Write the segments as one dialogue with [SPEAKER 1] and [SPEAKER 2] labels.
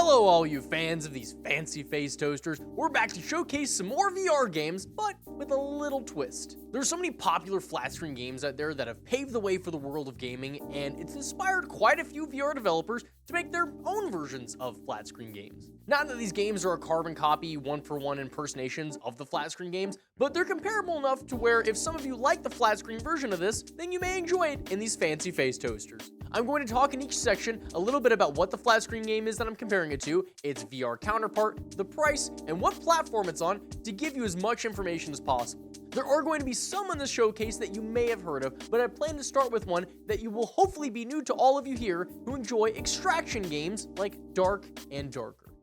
[SPEAKER 1] Hello all you fans of these fancy face toasters. We're back to showcase some more VR games, but with a little twist. There's so many popular flat screen games out there that have paved the way for the world of gaming, and it's inspired quite a few VR developers to make their own versions of flat screen games. Not that these games are a carbon copy, one-for-one impersonations of the flat screen games, but they're comparable enough to where if some of you like the flat screen version of this, then you may enjoy it in these fancy face toasters. I'm going to talk in each section a little bit about what the flat screen game is that I'm comparing it to, its VR counterpart, the price, and what platform it's on to give you as much information as possible. There are going to be some in this showcase that you may have heard of, but I plan to start with one that you will hopefully be new to all of you here who enjoy extraction games like Dark and Darker.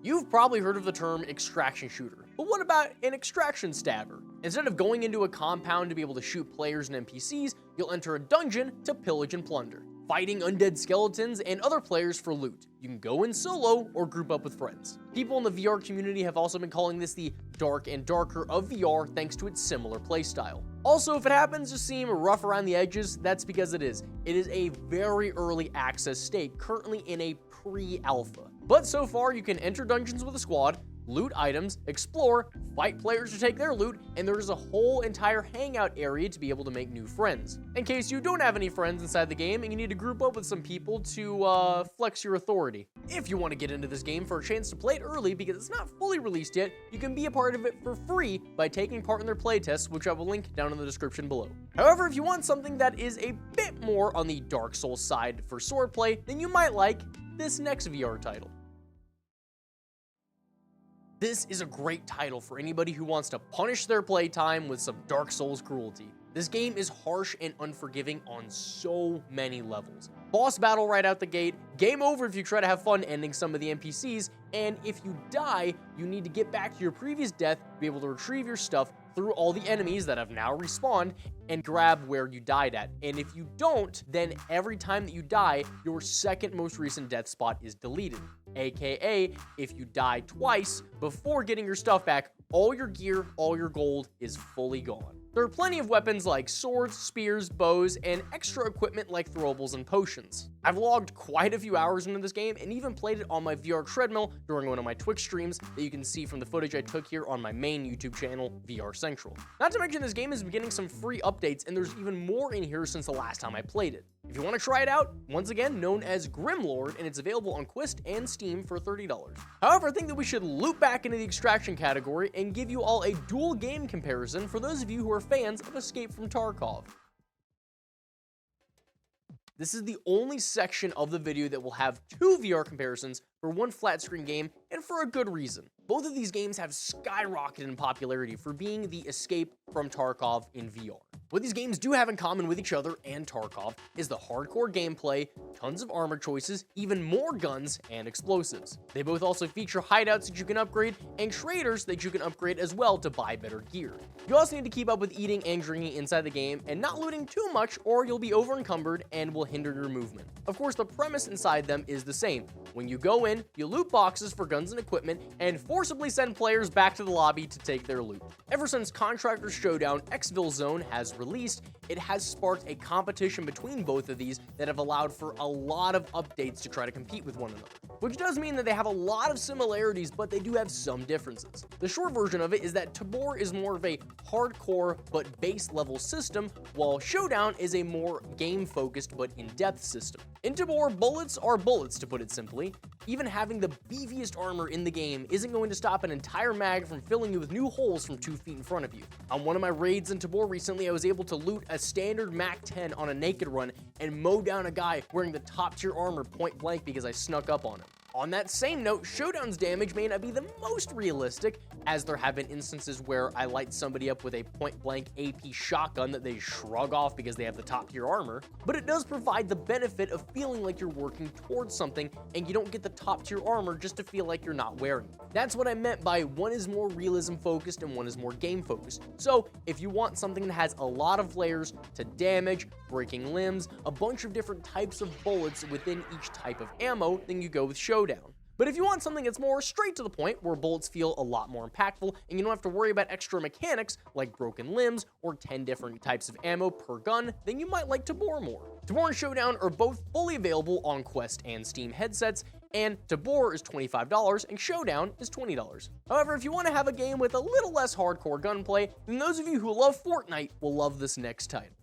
[SPEAKER 1] You've probably heard of the term extraction shooter, but what about an extraction stabber? Instead of going into a compound to be able to shoot players and NPCs, you'll enter a dungeon to pillage and plunder, fighting undead skeletons and other players for loot. You can go in solo or group up with friends. People in the VR community have also been calling this the Dark and Darker of VR thanks to its similar playstyle. Also, if it happens to seem rough around the edges, that's because it is. It is a very early access state, currently in a pre-alpha. But so far, you can enter dungeons with a squad, loot items, explore, fight players to take their loot, and there's a whole entire hangout area to be able to make new friends. In case you don't have any friends inside the game and you need to group up with some people to flex your authority. If you want to get into this game for a chance to play it early because it's not fully released yet, you can be a part of it for free by taking part in their playtests, which I will link down in the description below. However, if you want something that is a bit more on the Dark Souls side for swordplay, then you might like this next VR title. This is a great title for anybody who wants to punish their playtime with some Dark Souls cruelty. This game is harsh and unforgiving on so many levels. Boss battle right out the gate, game over if you try to have fun ending some of the NPCs, and if you die, you need to get back to your previous death to be able to retrieve your stuff through all the enemies that have now respawned and grab where you died at. And if you don't, then every time that you die, your second most recent death spot is deleted. AKA, if you die twice before getting your stuff back, all your gear, all your gold is fully gone. There are plenty of weapons like swords, spears, bows, and extra equipment like throwables and potions. I've logged quite a few hours into this game and even played it on my VR treadmill during one of my Twitch streams that you can see from the footage I took here on my main YouTube channel, VR Central. Not to mention this game is getting some free updates and there's even more in here since the last time I played it. If you want to try it out, once again known as Grimlord, and it's available on Quest and Steam for $30. However, I think that we should loop back into the extraction category and give you all a dual game comparison for those of you who are fans of Escape from Tarkov. This is the only section of the video that will have two VR comparisons for one flat screen game, and for a good reason. Both of these games have skyrocketed in popularity for being the Escape from Tarkov in VR. What these games do have in common with each other and Tarkov is the hardcore gameplay, tons of armor choices, even more guns and explosives. They both also feature hideouts that you can upgrade and traders that you can upgrade as well to buy better gear. You also need to keep up with eating and drinking inside the game and not looting too much or you'll be over encumbered and will hinder your movement. Of course, the premise inside them is the same. When you go in, you loot boxes for guns and equipment and forcibly send players back to the lobby to take their loot. Ever since Tarov Showdown Xville Zone has released, it has sparked a competition between both of these that have allowed for a lot of updates to try to compete with one another. Which does mean that they have a lot of similarities, but they do have some differences. The short version of it is that Tabor is more of a hardcore but base level system, while Showdown is a more game-focused but in-depth system. In Tabor, bullets are bullets, to put it simply. Even having the beefiest armor in the game isn't going to stop an entire mag from filling you with new holes from 2 feet in front of you. On one of my raids in Tabor recently, I was able to loot a standard MAC-10 on a naked run and mow down a guy wearing the top tier armor point blank because I snuck up on him. On that same note, Showdown's damage may not be the most realistic, as there have been instances where I light somebody up with a point-blank AP shotgun that they shrug off because they have the top-tier armor, but it does provide the benefit of feeling like you're working towards something and you don't get the top-tier armor just to feel like you're not wearing it. That's what I meant by one is more realism-focused and one is more game-focused. So, if you want something that has a lot of layers to damage, breaking limbs, a bunch of different types of bullets within each type of ammo, then you go with Showdown. But if you want something that's more straight to the point, where bullets feel a lot more impactful and you don't have to worry about extra mechanics like broken limbs or 10 different types of ammo per gun, then you might like Tabor more. Tabor and Showdown are both fully available on Quest and Steam headsets, and Tabor is $25 and Showdown is $20. However, if you want to have a game with a little less hardcore gunplay, then those of you who love Fortnite will love this next title.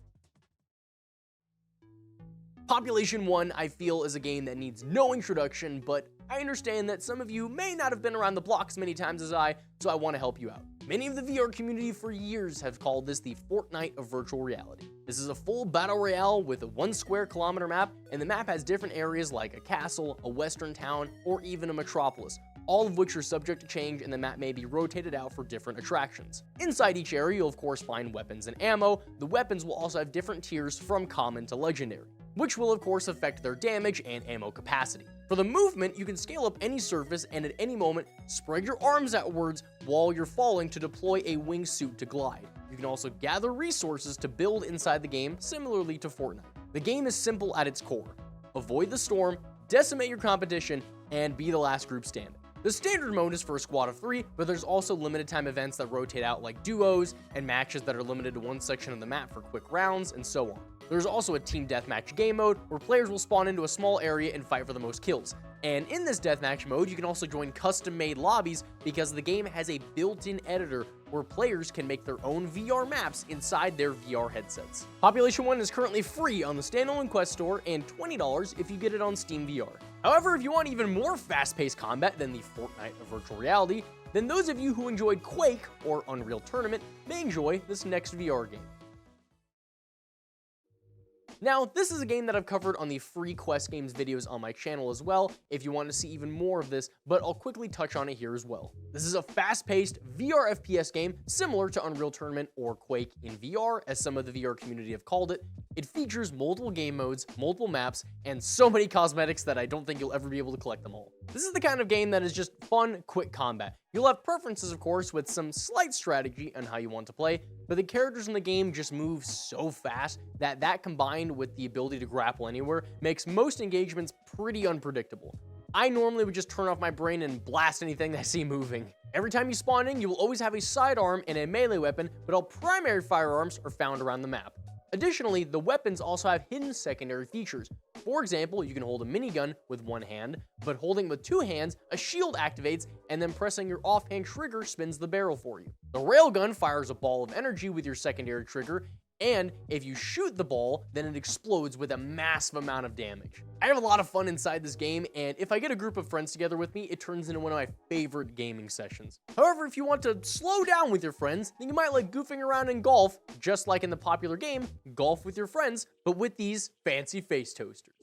[SPEAKER 1] Population 1, I feel, is a game that needs no introduction, but I understand that some of you may not have been around the block as many times as I, so I want to help you out. Many of the VR community for years have called this the Fortnite of virtual reality. This is a full battle royale with a 1 square kilometer map, and the map has different areas like a castle, a western town, or even a metropolis, all of which are subject to change, and the map may be rotated out for different attractions. Inside each area, you'll of course find weapons and ammo. The weapons will also have different tiers from common to legendary, which will of course affect their damage and ammo capacity. For the movement, you can scale up any surface and at any moment spread your arms outwards while you're falling to deploy a wingsuit to glide. You can also gather resources to build inside the game, similarly to Fortnite. The game is simple at its core. Avoid the storm, decimate your competition, and be the last group standing. The standard mode is for a squad of 3, but there's also limited time events that rotate out like duos and matches that are limited to one section of the map for quick rounds and so on. There's also a team deathmatch game mode where players will spawn into a small area and fight for the most kills. And in this deathmatch mode, you can also join custom-made lobbies because the game has a built-in editor where players can make their own VR maps inside their VR headsets. Population 1 is currently free on the standalone Quest store and $20 if you get it on Steam VR. However, if you want even more fast-paced combat than the Fortnite of virtual reality, then those of you who enjoyed Quake or Unreal Tournament may enjoy this next VR game. Now, this is a game that I've covered on the free Quest Games videos on my channel as well, if you want to see even more of this, but I'll quickly touch on it here as well. This is a fast-paced VR FPS game similar to Unreal Tournament or Quake in VR, as some of the VR community have called it. It features multiple game modes, multiple maps, and so many cosmetics that I don't think you'll ever be able to collect them all. This is the kind of game that is just fun, quick combat. You'll have preferences, of course, with some slight strategy on how you want to play, but the characters in the game just move so fast that combined with the ability to grapple anywhere makes most engagements pretty unpredictable. I normally would just turn off my brain and blast anything that I see moving. Every time you spawn in, you will always have a sidearm and a melee weapon, but all primary firearms are found around the map. Additionally, the weapons also have hidden secondary features. For example, you can hold a minigun with one hand, but holding with two hands, a shield activates, and then pressing your offhand trigger spins the barrel for you. The railgun fires a ball of energy with your secondary trigger, and if you shoot the ball, then it explodes with a massive amount of damage. I have a lot of fun inside this game, and if I get a group of friends together with me, it turns into one of my favorite gaming sessions. However, if you want to slow down with your friends, then you might like goofing around in golf, just like in the popular game, Golf with Your Friends, but with these fancy face toasters.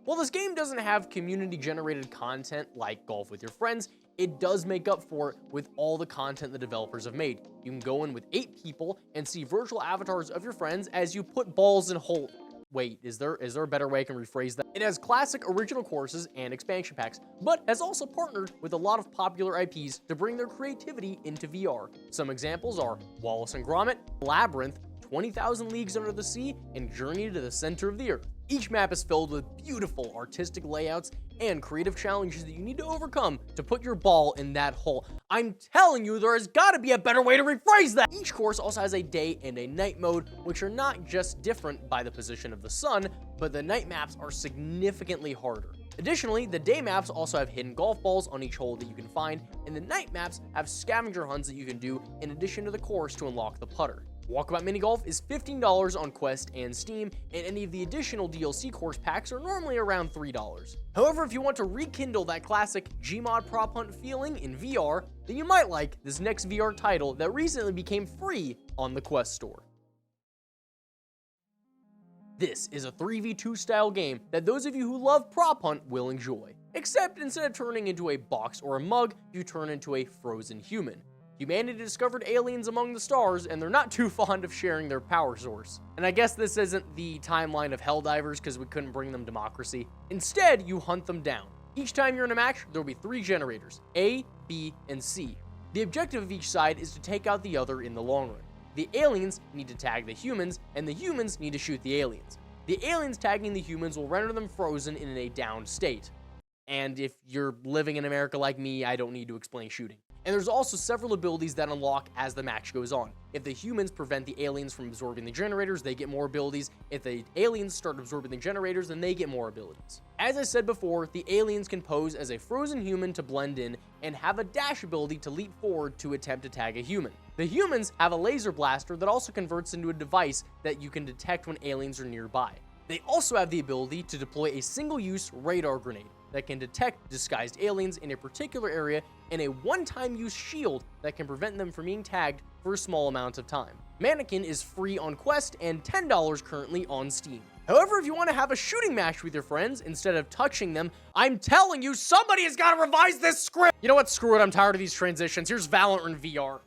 [SPEAKER 1] While this game doesn't have community-generated content like Golf with Your Friends, it does make up for it with all the content the developers have made. You can go in with 8 people and see virtual avatars of your friends as you put balls in holes. Wait, is there a better way I can rephrase that? It has classic original courses and expansion packs, but has also partnered with a lot of popular IPs to bring their creativity into VR. Some examples are Wallace and Gromit, Labyrinth, 20,000 Leagues Under the Sea, and Journey to the Center of the Earth. Each map is filled with beautiful artistic layouts and creative challenges that you need to overcome to put your ball in that hole. I'm telling you, there has got to be a better way to rephrase that! Each course also has a day and a night mode, which are not just different by the position of the sun, but the night maps are significantly harder. Additionally, the day maps also have hidden golf balls on each hole that you can find, and the night maps have scavenger hunts that you can do in addition to the course to unlock the putter. Walkabout Mini Golf is $15 on Quest and Steam, and any of the additional DLC course packs are normally around $3. However, if you want to rekindle that classic Gmod prop hunt feeling in VR, then you might like this next VR title that recently became free on the Quest store. This is a 3v2 style game that those of you who love prop hunt will enjoy. Except instead of turning into a box or a mug, you turn into a frozen human. Humanity discovered aliens among the stars, and they're not too fond of sharing their power source. And I guess this isn't the timeline of Helldivers because we couldn't bring them democracy. Instead, you hunt them down. Each time you're in a match, there will be 3 generators, A, B, and C. The objective of each side is to take out the other in the long run. The aliens need to tag the humans, and the humans need to shoot the aliens. The aliens tagging the humans will render them frozen in a downed state. And if you're living in America like me, I don't need to explain shooting. And there's also several abilities that unlock as the match goes on. If the humans prevent the aliens from absorbing the generators, they get more abilities. If the aliens start absorbing the generators, then they get more abilities. As I said before, the aliens can pose as a frozen human to blend in and have a dash ability to leap forward to attempt to tag a human. The humans have a laser blaster that also converts into a device that you can detect when aliens are nearby. They also have the ability to deploy a single-use radar grenade that can detect disguised aliens in a particular area, and a one-time use shield that can prevent them from being tagged for a small amount of time. Mannequin is free on Quest and $10 currently on Steam. However, if you want to have a shooting match with your friends instead of touching them, I'm telling you, somebody has got to revise this script! You know what? Screw it, I'm tired of these transitions. Here's Valorant in VR.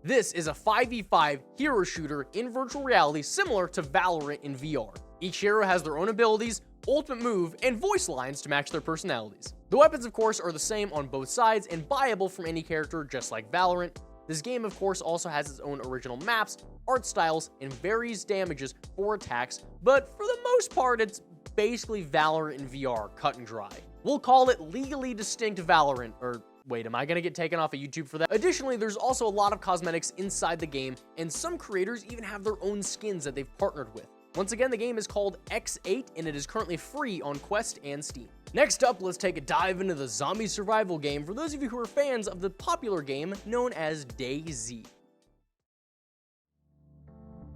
[SPEAKER 1] This is a 5v5 hero shooter in virtual reality similar to Valorant in VR. Each hero has their own abilities, ultimate move, and voice lines to match their personalities. The weapons, of course, are the same on both sides and buyable from any character, just like Valorant. This game, of course, also has its own original maps, art styles, and varies damages for attacks, but for the most part, it's basically Valorant in VR, cut and dry. We'll call it legally distinct Valorant, or wait, am I gonna get taken off of YouTube for that? Additionally, there's also a lot of cosmetics inside the game, and some creators even have their own skins that they've partnered with. Once again, the game is called X8, and it is currently free on Quest and Steam. Next up, let's take a dive into the zombie survival game for those of you who are fans of the popular game known as DayZ.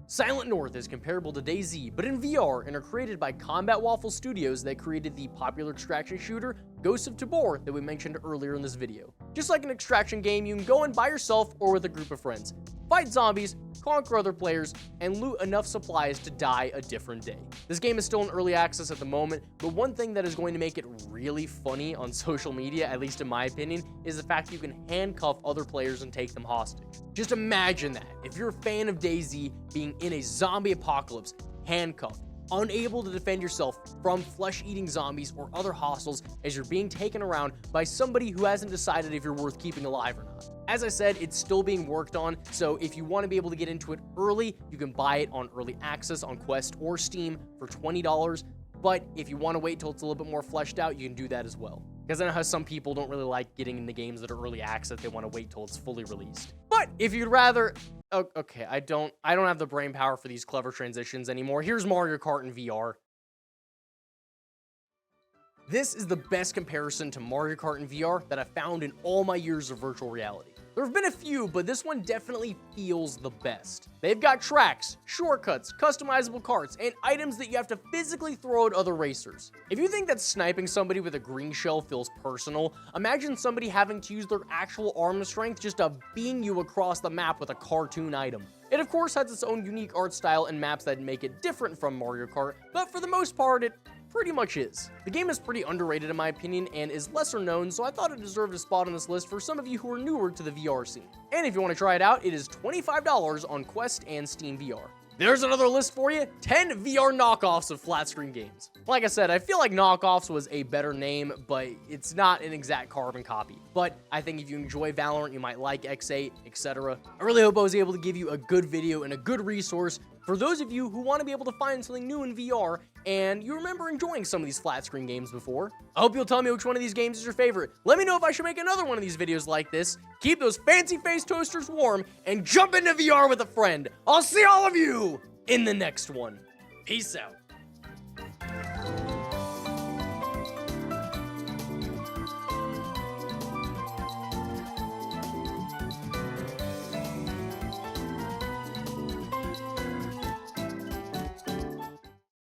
[SPEAKER 1] Silent North is comparable to DayZ, but in VR, and are created by Combat Waffle Studios that created the popular extraction shooter Ghosts of Tabor that we mentioned earlier in this video. Just like an extraction game, you can go in by yourself or with a group of friends, fight zombies, conquer other players, and loot enough supplies to die a different day. This game is still in early access at the moment, but one thing that is going to make it really funny on social media, at least in my opinion, is the fact that you can handcuff other players and take them hostage. Just imagine that. If you're a fan of DayZ, being in a zombie apocalypse, handcuffed, unable to defend yourself from flesh-eating zombies or other hostiles as you're being taken around by somebody who hasn't decided if you're worth keeping alive or not. As I said, it's still being worked on, so if you want to be able to get into it early, you can buy it on early access on Quest or Steam for $20, but if you want to wait till it's a little bit more fleshed out, you can do that as well. Because I know how some people don't really like getting into games that are early access, they want to wait till it's fully released. But if you'd rather... Okay, I don't have the brain power for these clever transitions anymore. Here's Mario Kart in VR. This is the best comparison to Mario Kart in VR that I've found in all my years of virtual reality. There have been a few, but this one definitely feels the best. They've got tracks, shortcuts, customizable carts, and items that you have to physically throw at other racers. If you think that sniping somebody with a green shell feels personal, imagine somebody having to use their actual arm strength just to beam you across the map with a cartoon item. It of course has its own unique art style and maps that make it different from Mario Kart, but for the most part, it pretty much is. The game is pretty underrated in my opinion and is lesser known, so I thought it deserved a spot on this list for some of you who are newer to the VR scene. And if you want to try it out, it is $25 on Quest and Steam VR. There's another list for you, 10 VR knockoffs of flat-screen games. Like I said, I feel like Knockoffs was a better name, but it's not an exact carbon copy. But I think if you enjoy Valorant, you might like X8, etc. I really hope I was able to give you a good video and a good resource for those of you who want to be able to find something new in VR and you remember enjoying some of these flat screen games before. I hope you'll tell me which one of these games is your favorite. Let me know if I should make another one of these videos like this. Keep those fancy face toasters warm and jump into VR with a friend. I'll see all of you in the next one. Peace out.